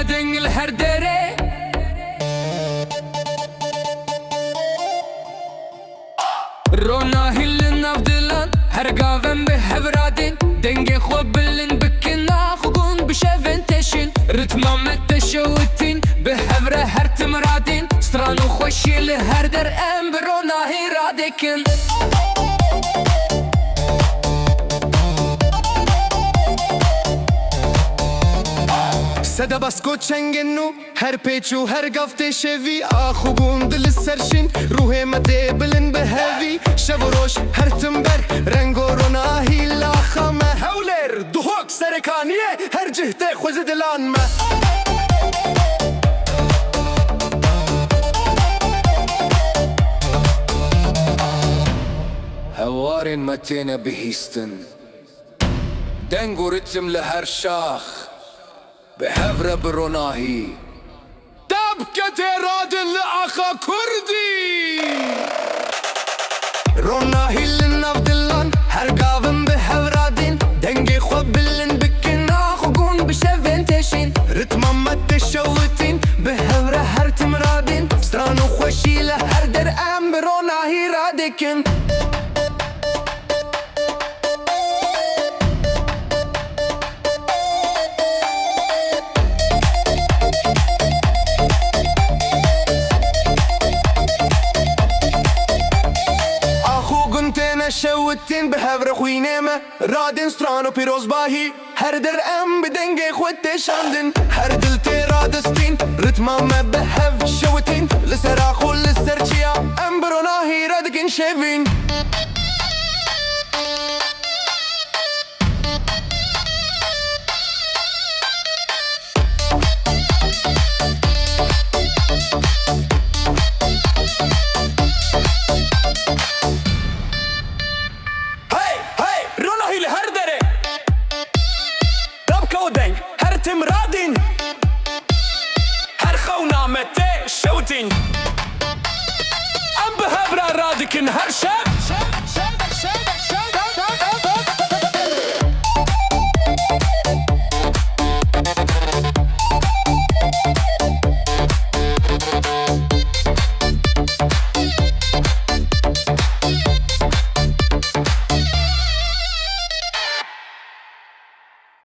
Ronahî Li Her Derê Ronahî li nav dilan her gavem bi hevradin dengê xwe bilind bikin naxugun bişevin teşin ritma me teşewitin bi hevre her timradin stran û xweşî li her der em bi Ronahî radikin Seda basko çengin nu her peçu her gafte şevi Axugun dil serşin ruhe me de bilin behevi Şevroş her timber rengo Ronahî laxa me Hewler duhok serekaniye her cihte xwezi dilan me Hewarên me têne bihîstin deng û ritim li her şax بهفرة بروناهي دبكة تراد لأخا كردي روناهي لناف دلان هر قاوم بهفرادين دنگي خوبلن بكن آخوگون بشفين تشين رتما مد شوتين بهفرة هر تمرادين سترانو خوشي لهر در ام بروناهي رادكن شوتين بهفر خوينامة رادن سترانو بيروز باهي هر در ام بدنگي خوتي شاندن هر دل تيرادستين رتما ما بهف شوتين لسراخو لسرچيا ام بروناهي رادكن شيفين ام بهبرة رادكن هر شب